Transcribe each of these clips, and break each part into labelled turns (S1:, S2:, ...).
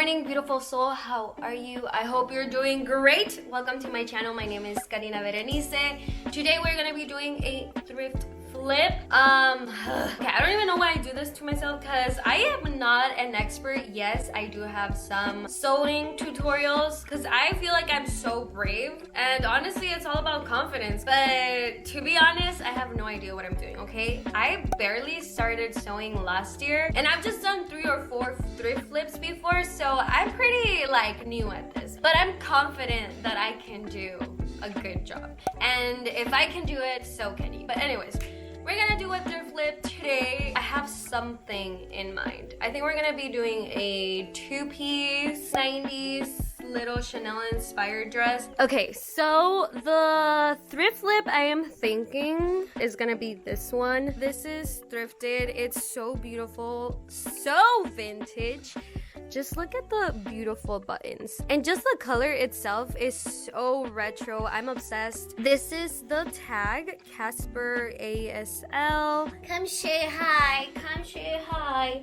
S1: morning, beautiful soul. How are you? I hope you're doing great. Welcome to my channel. My name is Bernizey. Today we're gonna be doing a thrift flip. Okay, I don't even know why I do this to myself because I am not an expert. Yes, I do have some sewing tutorials because I feel like I'm so brave, and honestly it's all about confidence. But to be honest, I have no idea what I'm doing. Okay, I barely started sewing last year and I've just done 3 or 4 thrift flips before, so I'm pretty like new at this, but I'm confident that I can do a good job, and if I can do it, so can you. But anyways, we're gonna do a thrift flip today. I have something in mind. I think we're gonna be doing a 2-piece 90s little Chanel inspired dress. Okay, so the thrift flip I am thinking is gonna be this one. This is thrifted. It's so beautiful, so vintage. Just look at the beautiful buttons, and just the color itself is so retro. I'm obsessed. This is the tag, Casper ASL. Come say hi, come say hi.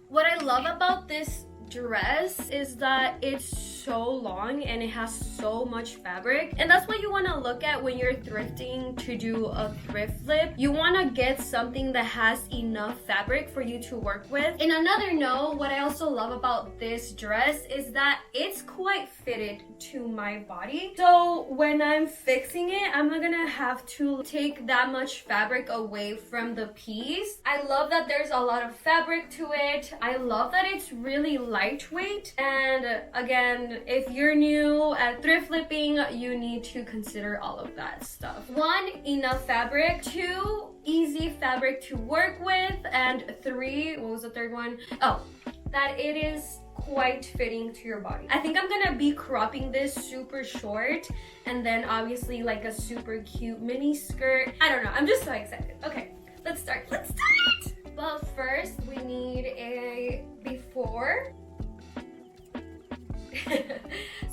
S1: What I love about this dress is that it's so long and it has so much fabric, and that's what you want to look at when you're thrifting to do a thrift flip. You want to get something that has enough fabric for you to work with. In another note, what I also love about this dress is that it's quite fitted to my body, so when I'm fixing it, I'm not gonna have to take that much fabric away from the piece. I love that there's a lot of fabric to it. I love that it's really lightweight, and again, if you're new at thrift flipping, you need to consider all of that stuff. 1, enough fabric. 2, easy fabric to work with. And 3, what was the third one? Oh, that it is quite fitting to your body. I think I'm gonna be cropping this super short, and then obviously like a super cute mini skirt. I don't know, I'm just so excited. Okay, let's start. But first we need a before.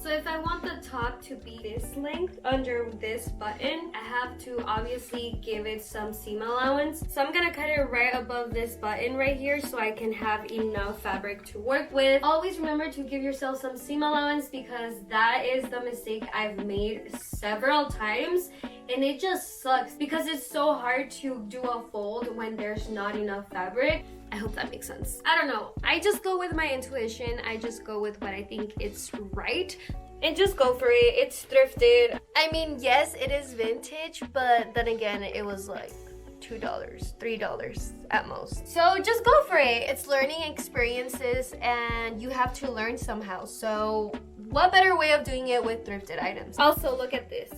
S1: So if I want the top to be this length under this button, I have to obviously give it some seam allowance. So I'm gonna cut it right above this button right here so I can have enough fabric to work with. Always remember to give yourself some seam allowance, because that is the mistake I've made several times, and it just sucks because it's so hard to do a fold when there's not enough fabric. I hope that makes sense. I don't know. I just go with my intuition. I just go with what I think it's right, and just go for it. It's thrifted. I mean, yes, it is vintage, but then again, it was like $2, $3 at most. So just go for it. It's learning experiences, and you have to learn somehow. So what better way of doing it with thrifted items? Also, look at this.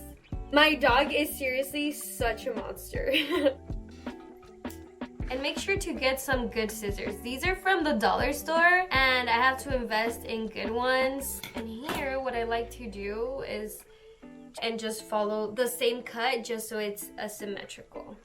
S1: My dog is seriously such a monster. And make sure to get some good scissors. These are from the dollar store, and I have to invest in good ones. And here, what I like to do is and just follow the same cut just so it's asymmetrical.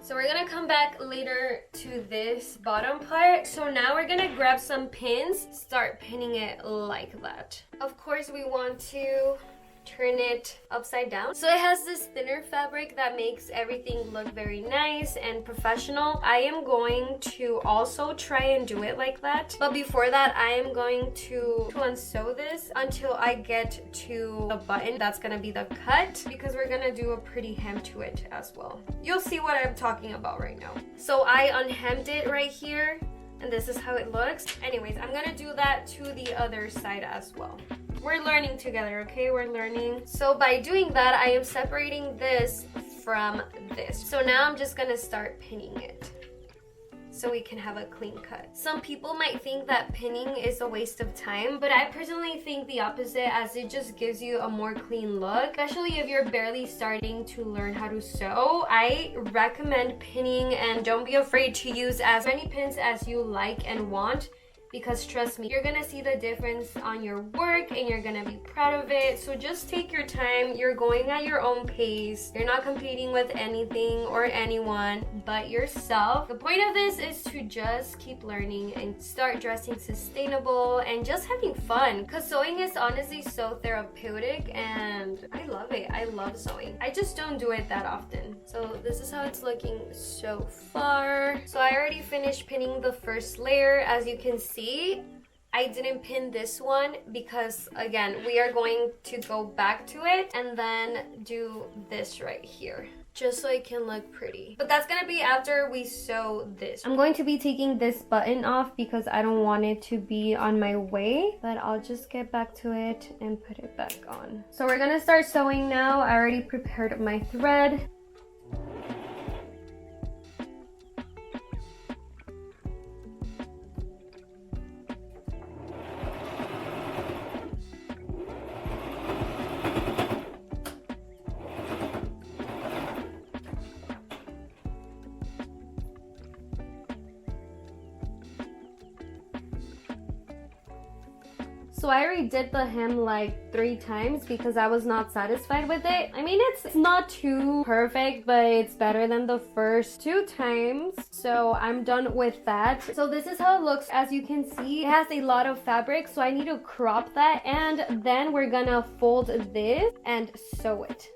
S1: So we're gonna come back later to this bottom part. So now we're gonna grab some pins, start pinning it like that. Of course, we want to turn it upside down, so it has this thinner fabric that makes everything look very nice and professional. I am going to also try and do it like that, but before that I am going to unsew this until I get to the button. That's gonna be the cut, because we're gonna do a pretty hem to it as well. You'll see what I'm talking about right now. So I unhemmed it right here, and this is how it looks. Anyways, I'm gonna do that to the other side as well. We're learning together, okay? We're learning. So by doing that, I am separating this from this. So now I'm just gonna start pinning it so we can have a clean cut. Some people might think that pinning is a waste of time, but I personally think the opposite, as it just gives you a more clean look. Especially if you're barely starting to learn how to sew, I recommend pinning, and don't be afraid to use as many pins as you like and want. because trust me, you're gonna see the difference on your work and you're gonna be proud of it. So just take your time. You're going at your own pace. You're not competing with anything or anyone but yourself. The point of this is to just keep learning and start dressing sustainable and just having fun, because sewing is honestly so therapeutic and I love it. I love sewing. I just don't do it that often. So this is how it's looking so far. So I already finished pinning the first layer. As you can see, I didn't pin this one because again, we are going to go back to it and then do this right here, just so it can look pretty. But that's gonna be after we sew this. I'm going to be taking this button off because I don't want it to be on my way, but I'll just get back to it and put it back on. So we're gonna start sewing now. I already prepared my thread. So I already did the hem like 3 times because I was not satisfied with it. I mean, it's not too perfect, but it's better than the first 2 times. So I'm done with that. So this is how it looks. As you can see, it has a lot of fabric, so I need to crop that. And then we're gonna fold this and sew it.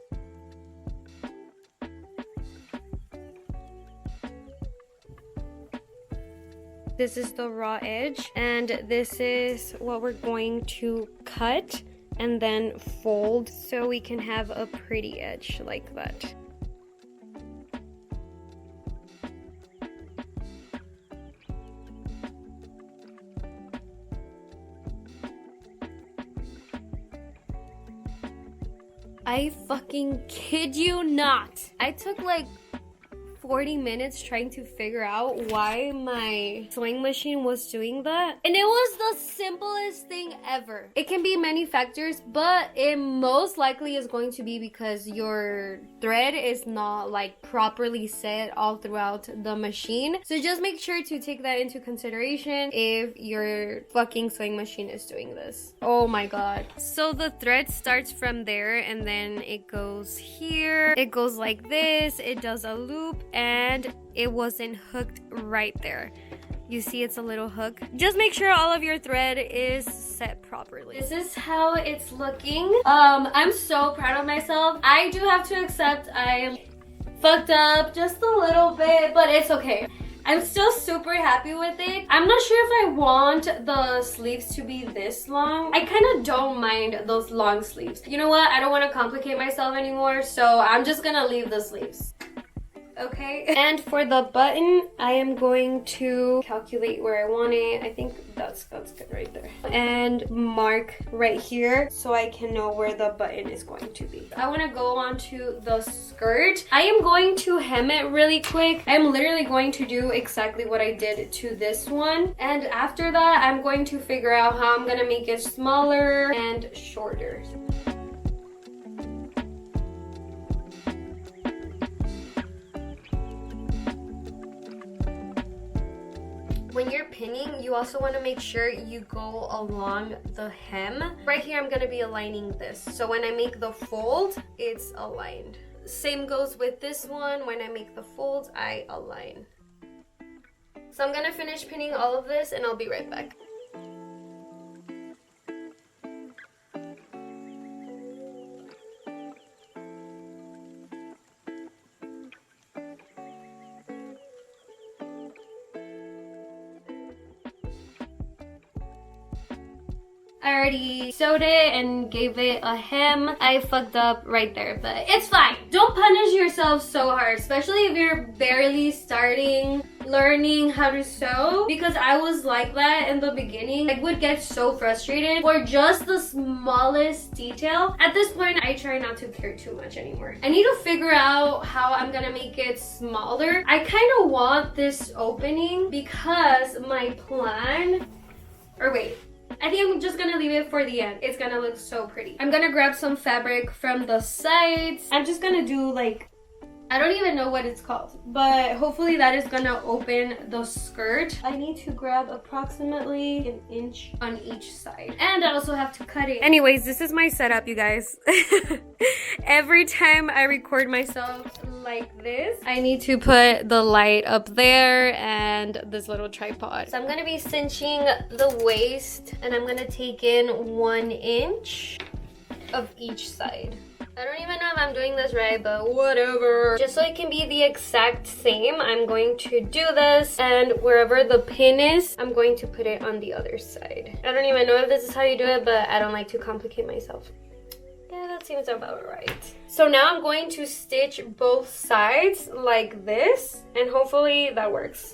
S1: This is the raw edge, and this is what we're going to cut and then fold so we can have a pretty edge like that. I fucking kid you not. I took like 40 minutes trying to figure out why my sewing machine was doing that, and it was the simplest thing ever. It can be many factors, but it most likely is going to be because your thread is not like properly set all throughout the machine. So just make sure to take that into consideration if your fucking sewing machine is doing this. Oh my god. So the thread starts from there and then it goes here, it goes like this, it does a loop, and it wasn't hooked right there. You see it's a little hook. Just make sure all of your thread is set properly. This is how it's looking. I'm so proud of myself. I do have to accept I fucked up just a little bit, but it's okay. I'm still super happy with it. I'm not sure if I want the sleeves to be this long. I kind of don't mind those long sleeves. You know what? I don't want to complicate myself anymore, so I'm just gonna leave the sleeves. Okay, and for the button, I am going to calculate where I want it. I think that's good right there, and mark right here so I can know where the button is going to be. I want to go on to the skirt. I am going to hem it really quick. I'm literally going to do exactly what I did to this one, and after that I'm going to figure out how I'm gonna make it smaller and shorter. When you're pinning, you also want to make sure you go along the hem. Right here, I'm going to be aligning this. So when I make the fold, it's aligned. Same goes with this one. When I make the folds, I align. So I'm going to finish pinning all of this and I'll be right back. I already sewed it and gave it a hem. I fucked up right there, but it's fine. Don't punish yourself so hard, especially if you're barely starting learning how to sew, because I was like that in the beginning. I would get so frustrated for just the smallest detail. At this point, I try not to care too much anymore. I need to figure out how I'm gonna make it smaller. I kind of want this opening because my plan, or wait, I think I'm just gonna leave it for the end. It's gonna look so pretty. I'm gonna grab some fabric from the sides. I'm just gonna do like I don't even know what it's called, but hopefully that is gonna open the skirt. I need to grab approximately an inch on each side, and I also have to cut it. Anyways, this is my setup, you guys. Every time I record myself like this, I need to put the light up there and this little tripod. So I'm gonna be cinching the waist, and I'm gonna take in 1 inch of each side. I don't even know if I'm doing this right, but whatever. Just so it can be the exact same, I'm going to do this, and wherever the pin is, I'm going to put it on the other side. I don't even know if this is how you do it, but I don't like to complicate myself. Yeah, that seems about right. So now I'm going to stitch both sides like this, and hopefully that works.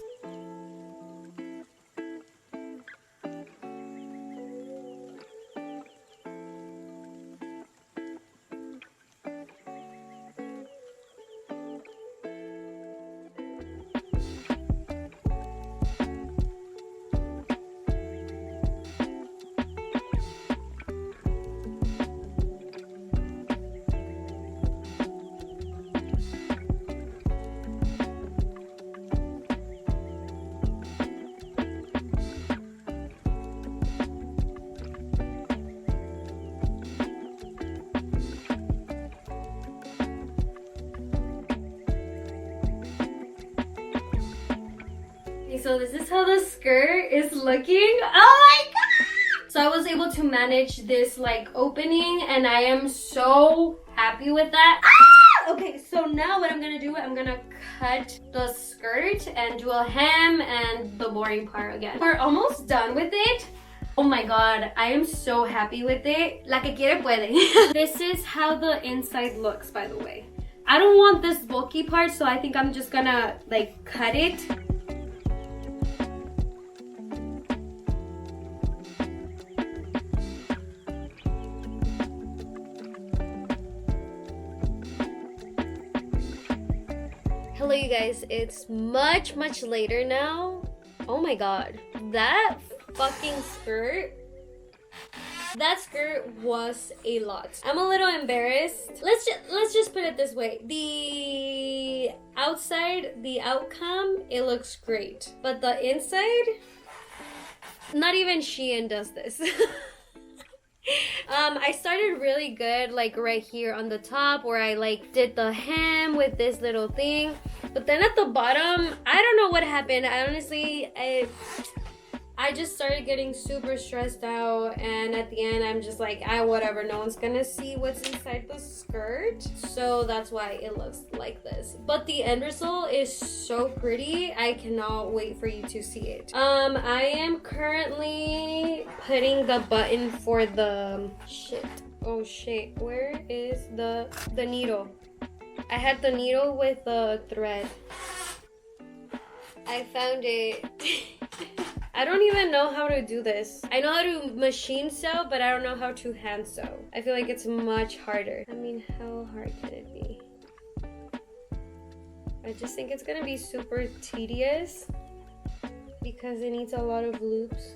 S1: So this is how the skirt is looking. Oh my god! So I was able to manage this like opening, and I am so happy with that. Ah! Okay, so now what I'm gonna do, I'm gonna cut the skirt and do a hem and the boring part again. We're almost done with it. Oh my god, I am so happy with it. La que quiere puede. This is how the inside looks, by the way. I don't want this bulky part, so I think I'm just gonna like cut it. Hello you guys, it's much later now. Oh my god, that fucking skirt, that skirt was a lot. I'm a little embarrassed. Let's just put it this way. The outside, the outcome, it looks great, but the inside, not even Shein does this. I started really good like right here on the top where I like did the hem with this little thing, but then at the bottom, I don't know what happened. I honestly, I just started getting super stressed out, and at the end I'm just like, whatever, no one's gonna see what's inside the skirt, so that's why it looks like this. But the end result is so pretty. I cannot wait for you to see it. I am currently putting the button for the oh shit, where is the needle? I had the needle with the thread. I found it. I don't even know how to do this. I know how to machine sew, but I don't know how to hand sew. I feel like it's much harder. I mean, how hard can it be? I just think it's gonna be super tedious because it needs a lot of loops.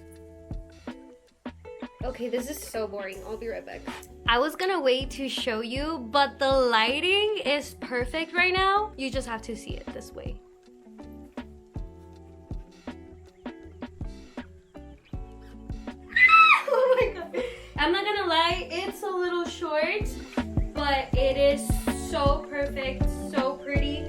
S1: Okay, this is so boring. I'll be right back. I was gonna wait to show you, but the lighting is perfect right now. You just have to see it this way. Oh my god. I'm not gonna lie, it's a little short, but it is so perfect, so pretty.